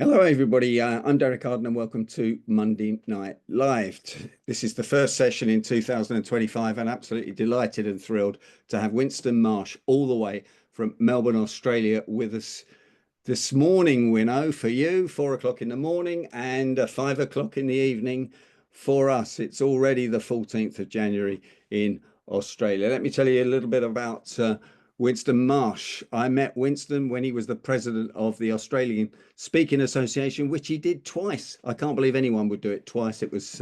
Hello, everybody. I'm Derek Arden, and welcome to Monday Night Live. This is the first session in 2025, and absolutely delighted and thrilled to have Winston Marsh all the way from Melbourne, Australia, with us this morning. Winno, for you, 4 o'clock in the morning and 5 o'clock in the evening for us. It's already the 14th of January in Australia. Let me tell you a little bit about Winston Marsh. I met Winston when he was the president of the Australian Speaking Association, which he did twice. I can't believe anyone would do it twice. It was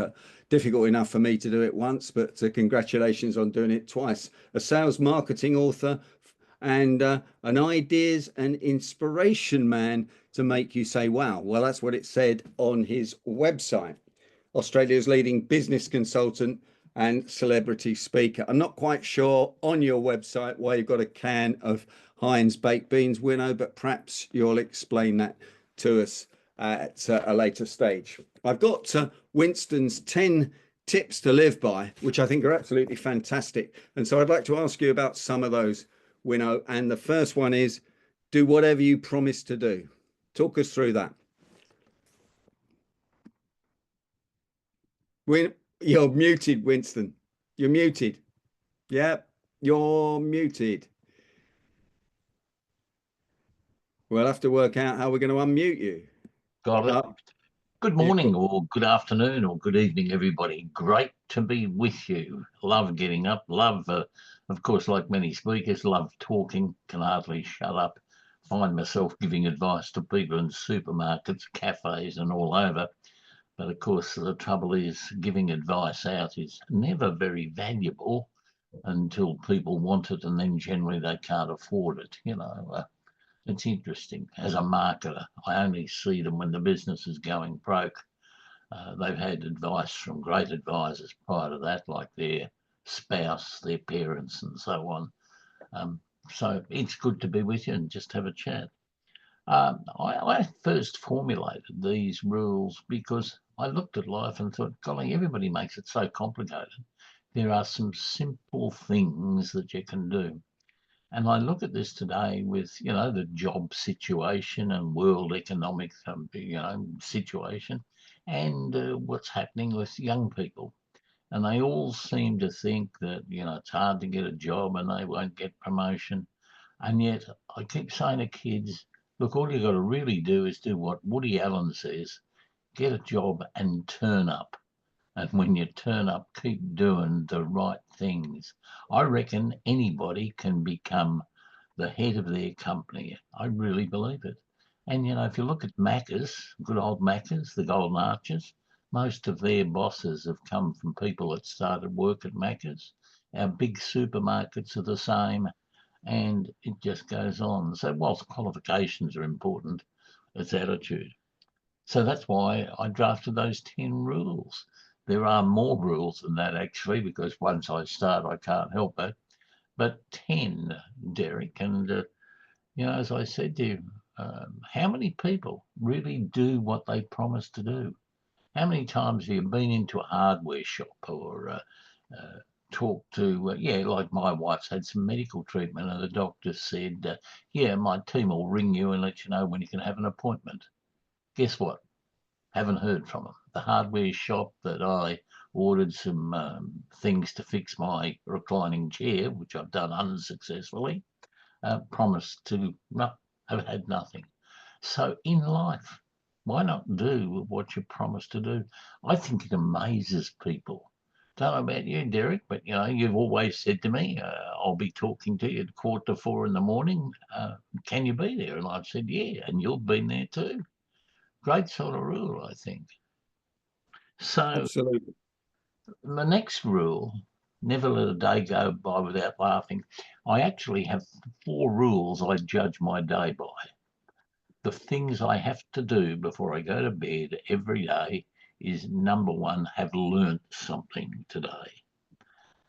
difficult enough for me to do it once, but congratulations on doing it twice. A sales marketing author and an ideas and inspiration man to make you say, wow. Well, that's what it said on his website. Australia's leading business consultant and celebrity speaker. I'm not quite sure on your website why you've got a can of Heinz baked beans, Winno, but perhaps you'll explain that to us at a later stage. I've got Winston's 10 tips to live by, which I think are absolutely fantastic. And so I'd like to ask you about some of those, Winno. And the first one is do whatever you promise to do. Talk us through that. You're muted, Winston. You're muted. Yeah, you're muted. We'll have to work out how we're going to unmute you. Got it. Good You've morning got- or good afternoon or good evening, everybody. Great to be with you. Love getting up. Love, of course, like many speakers, love talking. Can hardly shut up. Find myself giving advice to people in supermarkets, cafes, and all over. But of course, the trouble is giving advice out is never very valuable until people want it, and then generally they can't afford it. It's interesting. As a marketer, I only see them when the business is going broke. They've had advice from great advisors prior to that, like their spouse, their parents, and so on. So it's good to be with you and just have a chat. I first formulated these rules because I looked at life and thought, golly, everybody makes it so complicated. There are some simple things that you can do. And I look at this today with, the job situation and world economic, situation and what's happening with young people. And they all seem to think that, it's hard to get a job and they won't get promotion. And yet I keep saying to kids, look, all you've got to really do is do what Woody Allen says, get a job and turn up. And when you turn up, keep doing the right things. I reckon anybody can become the head of their company. I really believe it. And, if you look at Macca's, good old Macca's, the Golden Arches, most of their bosses have come from people that started work at Macca's. Our big supermarkets are the same, and it just goes on. So whilst qualifications are important, it's attitude. So that's why I drafted those 10 rules. There are more rules than that, actually, because once I start, I can't help it. But 10, Derek, and, as I said to you, how many people really do what they promise to do? How many times have you been into a hardware shop or talked to, like my wife's had some medical treatment and the doctor said, my team will ring you and let you know when you can have an appointment. Guess what? Haven't heard from them. The hardware shop that I ordered some things to fix my reclining chair, which I've done unsuccessfully, promised to, no, have had nothing. So in life, why not do what you promise to do? I think it amazes people. Don't know about you, Derek, but you've always said to me, I'll be talking to you at 4:45 in the morning. Can you be there? And I've said, yeah, and you've been there too. Great sort of rule, I think. So Absolutely. the next rule, never let a day go by without laughing. I actually have 4 rules I judge my day by. The things I have to do before I go to bed every day is number 1, have learnt something today.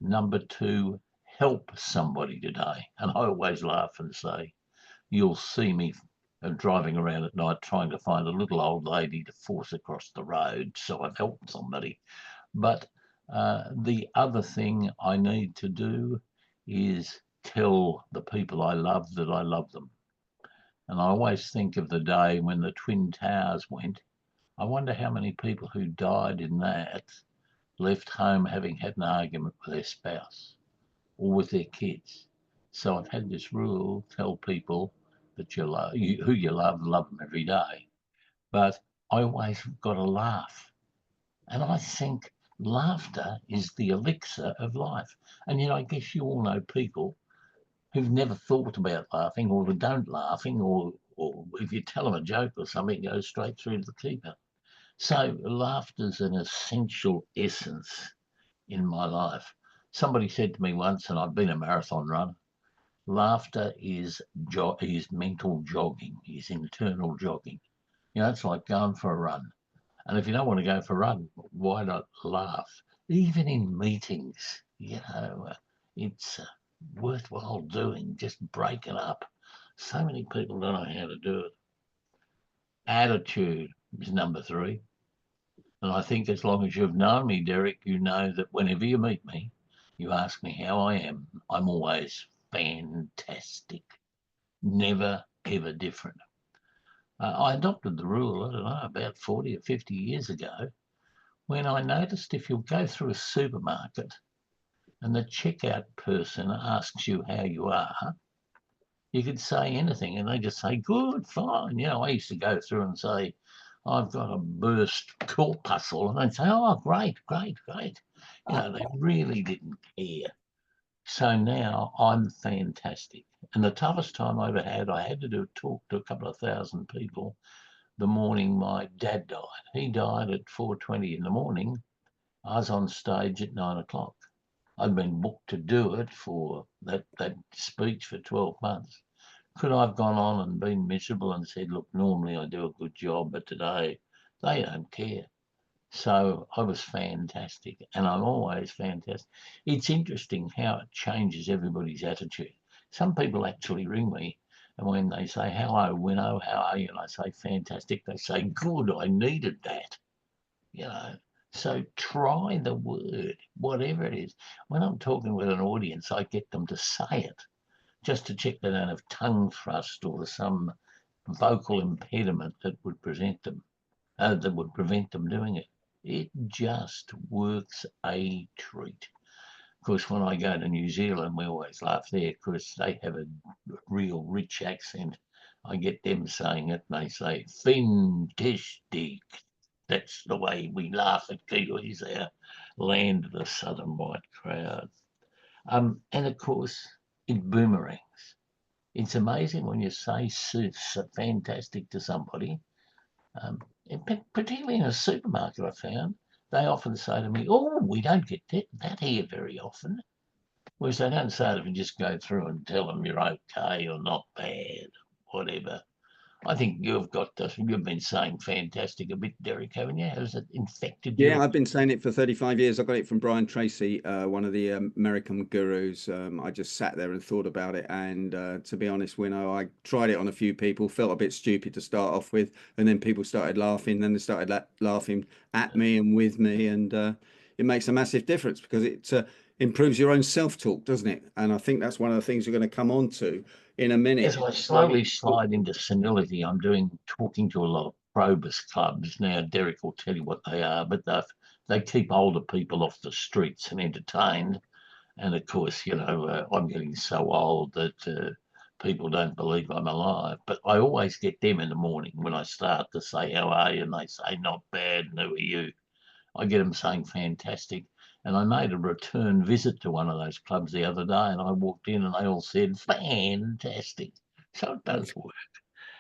Number 2, help somebody today. And I always laugh and say, you'll see me driving around at night trying to find a little old lady to force across the road. So I've helped somebody. But the other thing I need to do is tell the people I love that I love them. And I always think of the day when the Twin Towers went. I wonder how many people who died in that left home having had an argument with their spouse or with their kids. So I've had this rule: tell people that you love who you love them every day. But I always got to laugh, and I think laughter is the elixir of life. And yet, I guess you all know people who've never thought about laughing, or who don't laughing, or if you tell them a joke or something, it goes straight through to the keeper. So laughter's an essential essence in my life. Somebody said to me once, and I've been a marathon runner, laughter is mental jogging, is internal jogging. It's like going for a run. And if you don't want to go for a run, why not laugh? Even in meetings, it's worthwhile doing, just break it up. So many people don't know how to do it. Attitude is number 3. And I think as long as you've known me, Derek, you know that whenever you meet me, you ask me how I am. I'm always fantastic, never ever different. I adopted the rule, I don't know, about 40 or 50 years ago, when I noticed if you go through a supermarket and the checkout person asks you how you are, you could say anything and they just say, good, fine. I used to go through and say, I've got a burst corpuscle. And they'd say, oh, great, great, great. They really didn't care. So now I'm fantastic. And the toughest time I ever had, I had to do a talk to a couple of thousand people the morning my dad died. He died at 4:20 in the morning. I was on stage at 9 o'clock. I'd been booked to do it for that speech for 12 months. Could I have gone on and been miserable and said, look, normally I do a good job, but today they don't care. So I was fantastic, and I'm always fantastic. It's interesting how it changes everybody's attitude. Some people actually ring me, and when they say, hello, Winno, how are you? And I say, fantastic, they say, good, I needed that. you know. So try the word, whatever it is. When I'm talking with an audience, I get them to say it just to check they don't have tongue thrust or some vocal impediment that would prevent them doing it. It just works a treat. Of course, when I go to New Zealand, we always laugh there because they have a real rich accent. I get them saying it and they say, fantastic. That's the way we laugh at Kiwis, our land of the southern white crowd. And of course, it boomerangs. It's amazing when you say fantastic to somebody, particularly in a supermarket, I found, they often say to me, oh, we don't get that here very often. Whereas they don't say it if you just go through and tell them you're okay or not bad, whatever. I think you've been saying fantastic a bit, Derek, haven't you? Has it infected you? Yeah, I've been saying it for 35 years. I got it from Brian Tracy, one of the American gurus. I just sat there and thought about it. And to be honest, Winno, I tried it on a few people, felt a bit stupid to start off with. And then people started laughing. Then they started laughing at me and with me. And it makes a massive difference because it improves your own self-talk, doesn't it? And I think that's one of the things we're going to come on to in a As minute. I slowly slide into senility, I'm talking to a lot of probus clubs now. Derek will tell you what they are, but they keep older people off the streets and entertained. And of course, I'm getting so old that people don't believe I'm alive. But I always get them in the morning when I start to say, how are you? And they say, not bad. And who are you? I get them saying fantastic. And I made a return visit to one of those clubs the other day, and I walked in and they all said, fantastic. So it does work.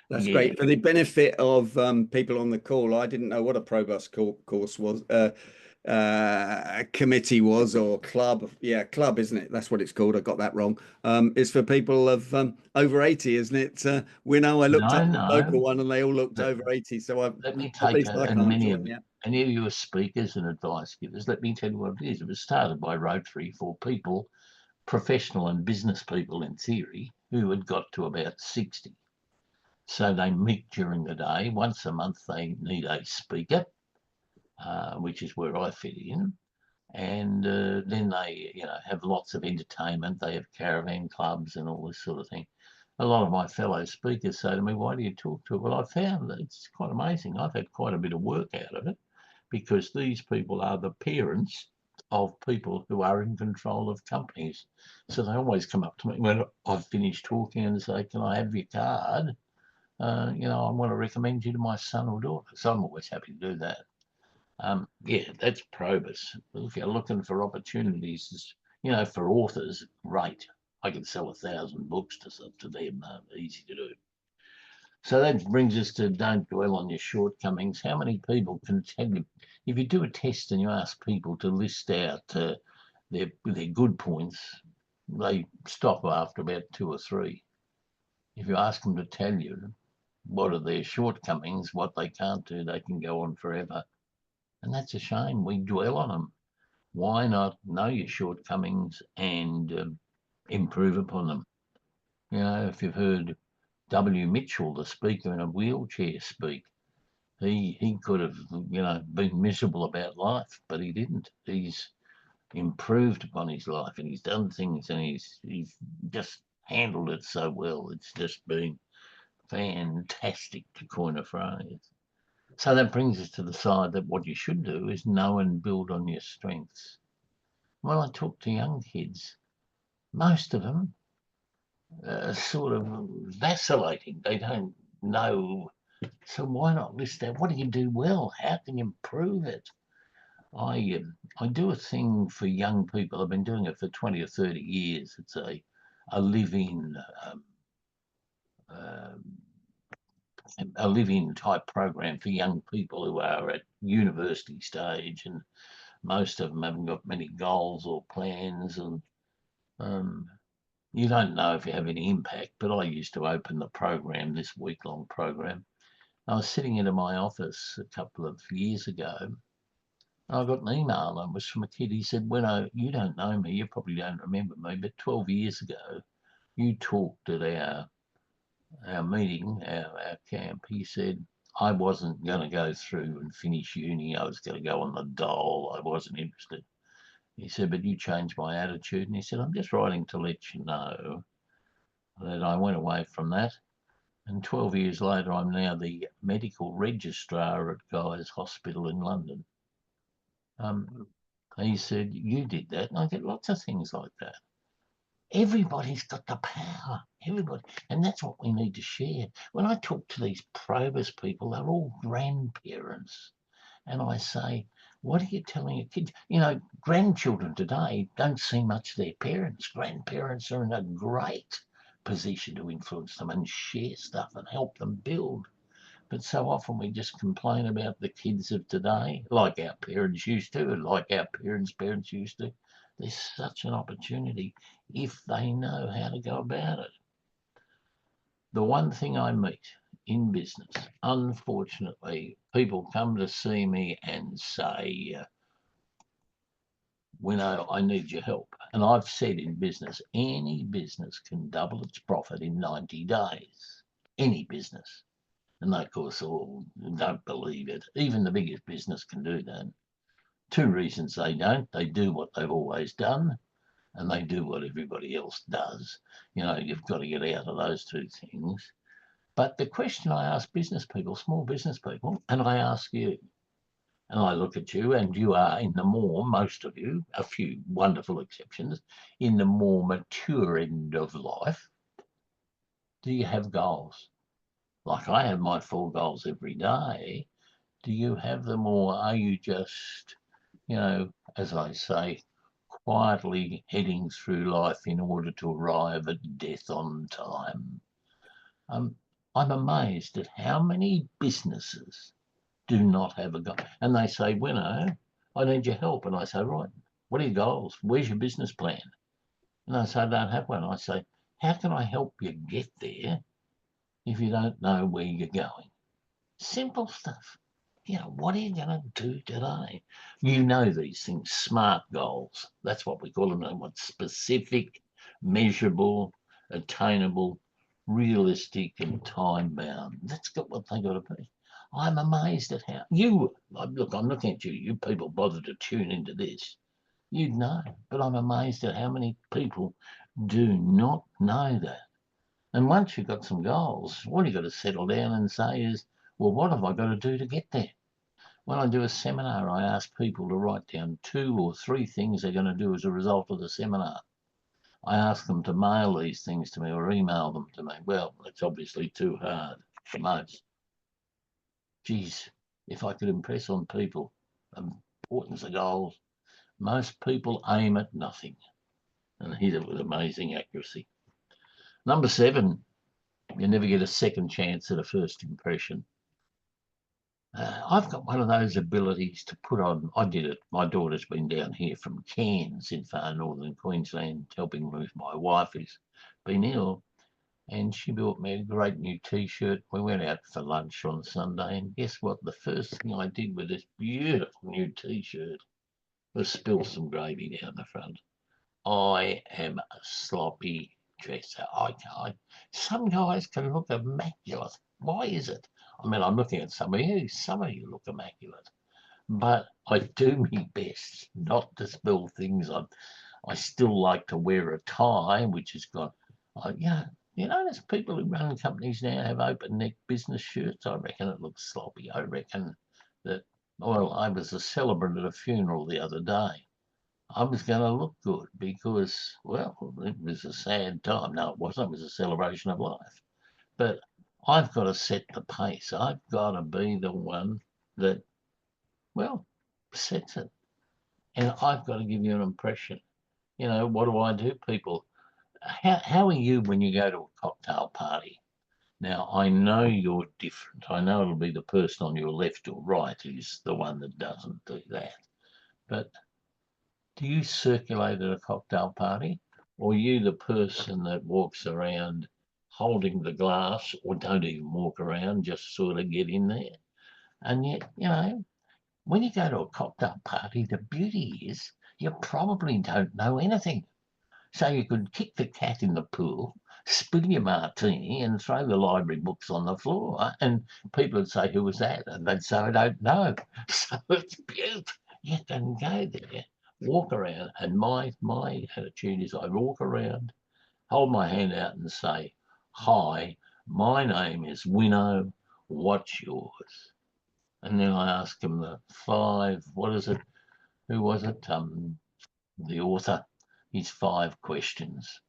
That's Yeah. great. For the benefit of people on the call, I didn't know what a probus course was, committee was, or club. Yeah, club, isn't it? That's what it's called. I got that wrong. It's for people of over 80, isn't it? We know I looked up No, the local no. one and they all looked Let, over 80. So let me at take least I and can't join yet. any of you are speakers and advice givers, let me tell you what it is. It was started by Rotary for people, professional and business people in theory, who had got to about 60. So they meet during the day. Once a month, they need a speaker, which is where I fit in. And then they, have lots of entertainment. They have caravan clubs and all this sort of thing. a lot of my fellow speakers say to me, why do you talk to it? Well, I found that it's quite amazing. I've had quite a bit of work out of it because these people are the parents of people who are in control of companies. So they always come up to me when I've finished talking and say, can I have your card? I want to recommend you to my son or daughter. So I'm always happy to do that. Yeah, that's Probus. If you're looking for opportunities, for authors, great. I could sell 1,000 books to them. Easy to do. So that brings us to don't dwell on your shortcomings. How many people can tell you, if you do a test and you ask people to list out their good points, they stop after about 2 or 3. If you ask them to tell you what are their shortcomings, what they can't do, they can go on forever. And that's a shame. We dwell on them. Why not know your shortcomings and improve upon them? If you've heard W. Mitchell, the speaker in a wheelchair, speak, he could have, been miserable about life, but he didn't. He's improved upon his life and he's done things and he's just handled it so well. It's just been fantastic, to coin a phrase. So that brings us to the side that what you should do is know and build on your strengths. When I talk to young kids, most of them are sort of vacillating. They don't know. So why not list out what do you do well? How can you improve it? I do a thing for young people. I've been doing it for 20 or 30 years. It's a live-in a live-in type program for young people who are at university stage, and most of them haven't got many goals or plans, and you don't know if you have any impact. But I used to open the program, this week-long program. I was sitting into my office a couple of years ago, and I got an email, and it was from a kid. He said, Winno, you don't know me, you probably don't remember me, but 12 years ago, you talked at our meeting, our camp. He said, I wasn't going to go through and finish uni. I was going to go on the dole. I wasn't interested. He said, but you changed my attitude. And he said, I'm just writing to let you know that I went away from that. And 12 years later, I'm now the medical registrar at Guy's Hospital in London. He said, you did that. And I get lots of things like that. Everybody's got the power, everybody. And that's what we need to share. When I talk to these Probus people, they're all grandparents. And I say, what are you telling your kids? Grandchildren today don't see much of their parents. Grandparents are in a great position to influence them and share stuff and help them build. But so often we just complain about the kids of today, like our parents used to, and like our parents' used to. There's such an opportunity if they know how to go about it. The one thing I meet in business, unfortunately, people come to see me and say, Winno, I need your help. And I've said in business, any business can double its profit in 90 days. Any business. And they, of course, all don't believe it. Even the biggest business can do that. 2 reasons they don't. They do what they've always done, and they do what everybody else does. You've got to get out of those 2 things. But the question I ask business people, small business people, and I ask you, and I look at you, and you are in the more, most of you, a few wonderful exceptions, in the more mature end of life, do you have goals? Like I have my 4 goals every day. Do you have them, or are you just, as I say, quietly heading through life in order to arrive at death on time? I'm amazed at how many businesses do not have a goal. And they say, Winno, I need your help. And I say, right, what are your goals? Where's your business plan? And they say, I don't have one. I say, how can I help you get there if you don't know where you're going? Simple stuff. What are you going to do today? These things, SMART goals. That's what we call them. What specific, measurable, attainable, realistic, and time bound. That's what they got to be. I'm amazed at how I'm looking at you. You people bother to tune into this. You'd know, but I'm amazed at how many people do not know that. And once you've got some goals, all you've got to settle down and say is, well, what have I got to do to get there? When I do a seminar, I ask people to write down 2 or 3 things they're going to do as a result of the seminar. I ask them to mail these things to me or email them to me. Well, it's obviously too hard for most. Geez, if I could impress on people the importance of goals, most people aim at nothing and hit it with amazing accuracy. Number 7, you never get a second chance at a first impression. I've got one of those abilities to put on. I did it. My daughter's been down here from Cairns in far northern Queensland, helping with my wife who's been ill. And she bought me a great new T-shirt. We went out for lunch on Sunday, and guess what? The first thing I did with this beautiful new T-shirt was spill some gravy down the front. I am a sloppy dresser. Some guys can look immaculate. Why is it? I mean, I'm looking at some of you. Some of you look immaculate, but I do my best not to spill things on. I still like to wear a tie, which has got, you notice people who run companies now have open neck business shirts. I reckon it looks sloppy. I reckon that, well, I was a celebrant at a funeral the other day. I was going to look good because, well, it was a sad time. No, it wasn't. It was a celebration of life. But I've got to set the pace. I've got to be the one that, well, sets it. And I've got to give you an impression. What do? People, how are you when you go to a cocktail party? Now, I know you're different. I know it'll be the person on your left or right who's the one that doesn't do that. But do you circulate at a cocktail party, or are you the person that walks around holding the glass, or don't even walk around, just sort of get in there? And yet, when you go to a cocktail party, the beauty is you probably don't know anything. So you could kick the cat in the pool, spill your martini, and throw the library books on the floor. And people would say, "Who was that?" And they'd say, "I don't know." So it's beautiful. You can go there, walk around, and my attitude is I walk around, hold my hand out, and say, "Hi, my name is Winno. What's yours?" And then I ask them the 5. What is it? Who was it? The author. His 5 questions.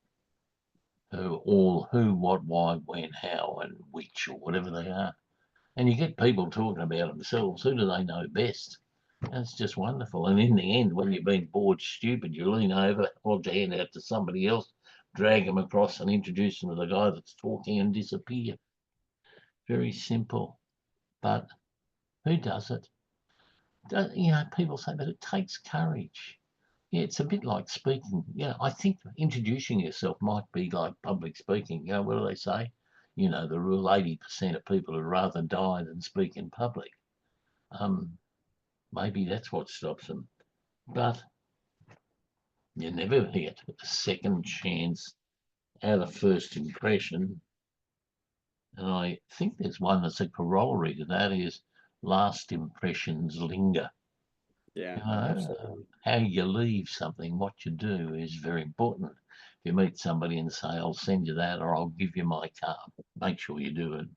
Who, what, why, when, how, and which, or whatever they are. And you get people talking about themselves. Who do they know best? And it's just wonderful. And in the end, when you've been bored stupid, you lean over, hold your hand out to somebody else, drag them across and introduce them to the guy that's talking and disappear. Very simple. But who does it? People say, but it takes courage. Yeah, it's a bit like speaking. I think introducing yourself might be like public speaking. What do they say? The rule: 80% of people would rather die than speak in public. Maybe that's what stops them. But you never get a second chance at a first impression. And I think there's one that's a corollary to that is last impressions linger. Yeah, absolutely. How you leave something, what you do is very important. If you meet somebody and say, "I'll send you that," or "I'll give you my card," make sure you do it.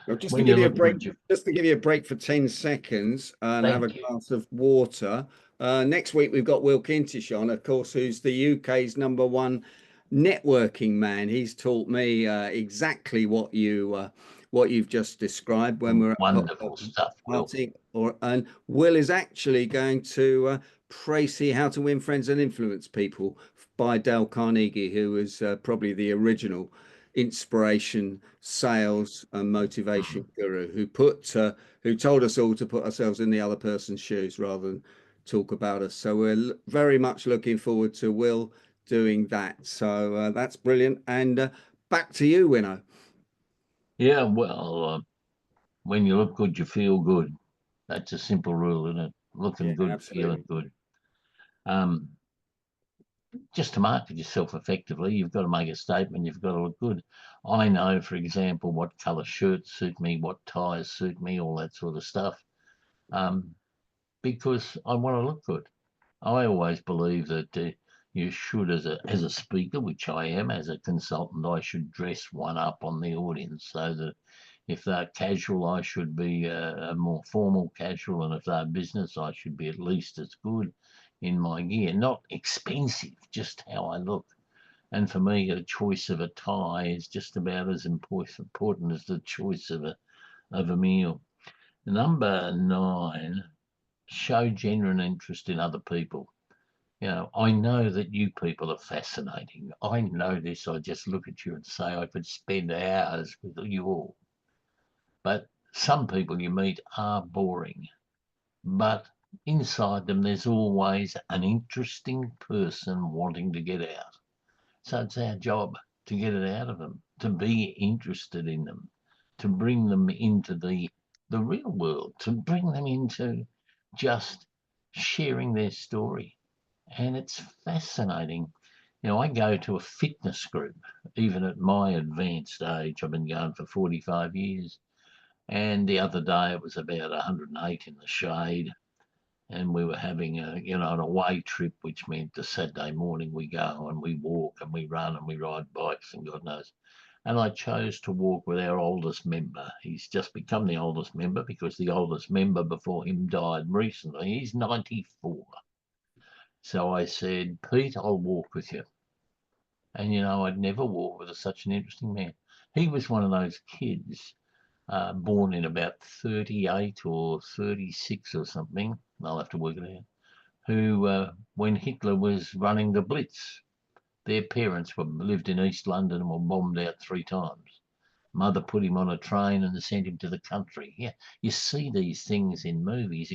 Well, just to When you give you a look break, good, just to give you a break for 10 seconds and have a thank you. glass of water. Next week, we've got Will Kintish on, of course, who's the UK's #1 networking man. He's taught me exactly what you've just described when we're at a cocktail Wonderful stuff, Will. party. And Will is actually going to see How to Win Friends and Influence People by Dale Carnegie, who was probably the original inspiration, sales, and motivation guru who told us all to put ourselves in the other person's shoes rather than talk about us. So we're very much looking forward to Will doing that. So that's brilliant. And back to you, Winno. Yeah, well, when you look good, you feel good. That's a simple rule, isn't it? Yeah, Looking good, feeling absolutely. good. Just to market yourself effectively, you've got to make a statement. You've got to look good. I know, for example, what colour shirts suit me, what ties suit me, all that sort of stuff, because I want to look good. I always believe that You should, as a speaker, which I am, as a consultant, I should dress one up on the audience so that if they're casual, I should be a more formal casual, and if they're business, I should be at least as good in my gear. Not expensive, just how I look. And for me, the choice of a tie is just about as important as the choice of a meal. Number 9, show genuine interest in other people. I know that you people are fascinating. I know this. I just look at you and say I could spend hours with you all. But some people you meet are boring. But inside them, there's always an interesting person wanting to get out. So it's our job to get it out of them, to be interested in them, to bring them into the real world, to bring them into just sharing their story. And it's fascinating. I go to a fitness group, even at my advanced age. I've been going for 45 years. And the other day it was about 108 in the shade. And we were having an away trip, which meant the Saturday morning we go and we walk and we run and we ride bikes and God knows. And I chose to walk with our oldest member. He's just become the oldest member because the oldest member before him died recently. He's 94. So I said, Pete, I'll walk with you. And, I'd never walked with such an interesting man. He was one of those kids born in about 38 or 36 or something. I'll have to work it out. Who, when Hitler was running the Blitz, their parents lived in East London and were bombed out 3 times. Mother put him on a train and sent him to the country. Yeah, you see these things in movies.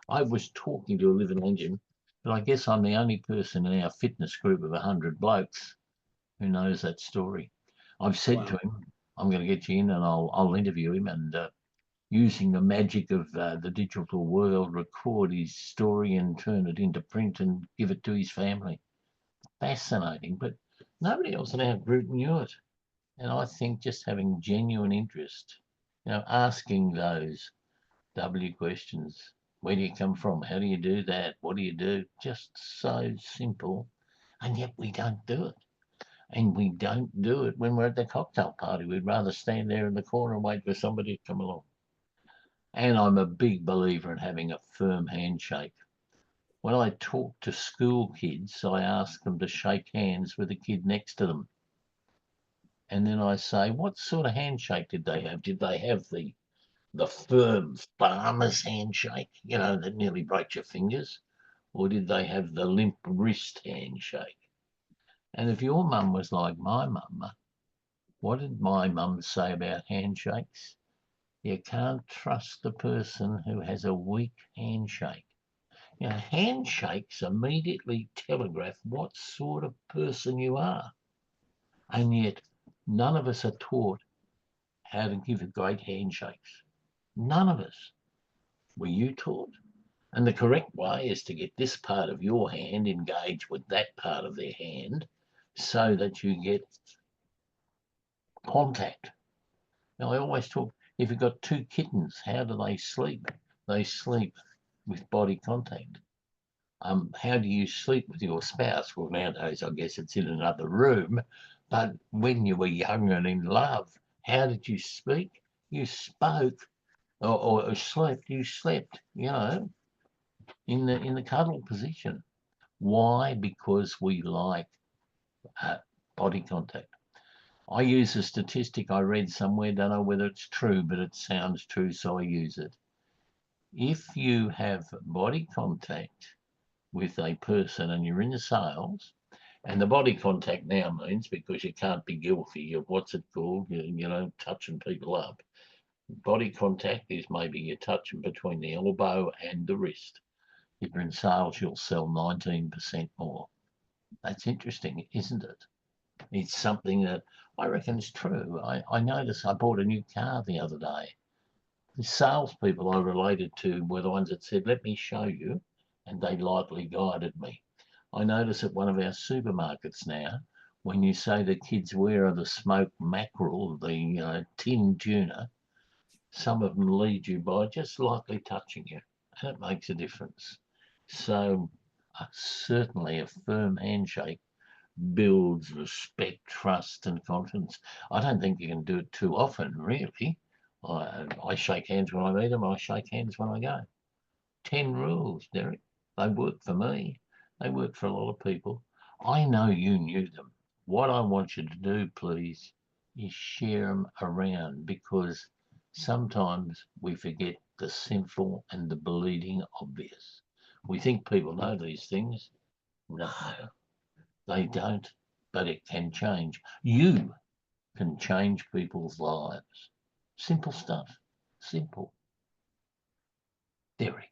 I was talking to a living legend, but I guess I'm the only person in our fitness group of 100 blokes who knows that story. I've said to him, I'm going to get you in and I'll interview him and using the magic of the digital world, record his story and turn it into print and give it to his family. Fascinating, but nobody else in our group knew it. And I think just having genuine interest, asking those W questions. Where do you come from? How do you do that? What do you do? Just so simple. And yet we don't do it. And we don't do it when we're at the cocktail party. We'd rather stand there in the corner and wait for somebody to come along. And I'm a big believer in having a firm handshake. When I talk to school kids, I ask them to shake hands with the kid next to them. And then I say, what sort of handshake did they have? Did they have the firm farmer's handshake, that nearly breaks your fingers? Or did they have the limp wrist handshake? And if your mum was like my mum, what did my mum say about handshakes? You can't trust the person who has a weak handshake. Handshakes immediately telegraph what sort of person you are. And yet, none of us are taught how to give great handshakes. None of us. Were you taught? And the correct way is to get this part of your hand engaged with that part of their hand so that you get contact. Now, I always talk, if you've got 2 kittens, how do they sleep? They sleep with body contact. How do you sleep with your spouse? Well, nowadays, I guess it's in another room. But when you were young and in love, how did you speak? You spoke or slept. You slept, in the cuddle position. Why? Because we like body contact. I use a statistic I read somewhere, don't know whether it's true, but it sounds true, so I use it. If you have body contact with a person and you're in the sales, and the body contact now means, because you can't be guilty of what's it called, touching people up. Body contact is maybe you're touching between the elbow and the wrist. If you're in sales, you'll sell 19% more. That's interesting, isn't it? It's something that I reckon is true. I noticed I bought a new car the other day. The salespeople I related to were the ones that said, let me show you, and they lightly guided me. I notice at one of our supermarkets now, when you say the kids, where are the smoked mackerel, the tin tuna, some of them lead you by just lightly touching you, and it makes a difference. So certainly a firm handshake builds respect, trust, and confidence. I don't think you can do it too often, really. I shake hands when I meet them. I shake hands when I go. 10 rules, Derek. They work for me. They work for a lot of people. I know you knew them. What I want you to do, please, is share them around, because sometimes we forget the simple and the bleeding obvious. We think people know these things. No, they don't, but it can change. You can change people's lives. Simple stuff. Simple. Derek.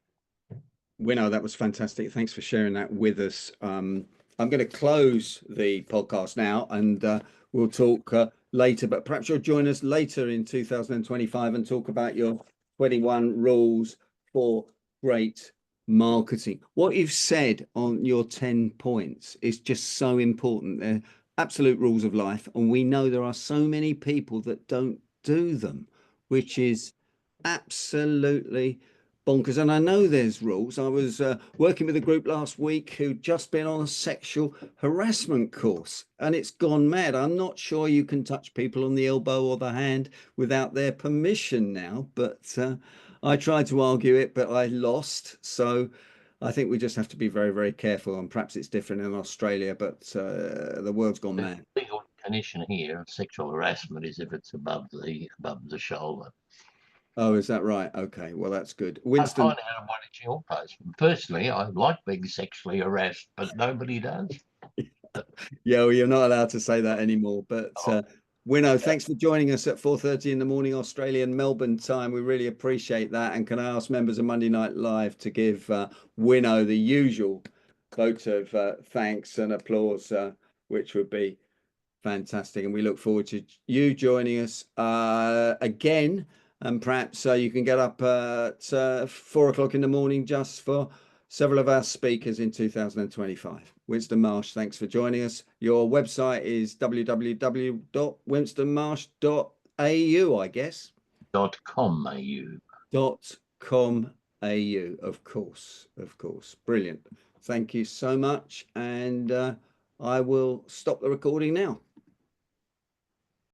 Winno, that was fantastic. Thanks for sharing that with us. I'm going to close the podcast now, and we'll talk later, but perhaps you'll join us later in 2025 and talk about your 21 rules for great marketing. What you've said on your 10 points is just so important. They're absolute rules of life, and we know there are so many people that don't do them, which is absolutely bonkers. And I know there's rules. I was working with a group last week who'd just been on a sexual harassment course, and it's gone mad. I'm not sure you can touch people on the elbow or the hand without their permission now, but I tried to argue it, but I lost. So I think we just have to be very, very careful. And perhaps it's different in Australia, but the world's gone mad. The legal definition here of sexual harassment is if it's above the shoulder. Oh, is that right? Okay, well, that's good. I Winston. find out what it's your post. Personally, I like being sexually harassed, but nobody does. Yeah, well, you're not allowed to say that anymore. But Oh, Winno, thanks for joining us at 4:30 in the morning, Australian Melbourne time. We really appreciate that. And can I ask members of Monday Night Live to give Winno the usual vote of thanks and applause, which would be fantastic. And we look forward to you joining us again. And perhaps you can get up at 4 o'clock in the morning just for several of our speakers in 2025. Winston Marsh, thanks for joining us. Your website is www.winstonmarsh.au, I guess. .com.au. .com.au, of course, of course. Brilliant. Thank you so much. And I will stop the recording now.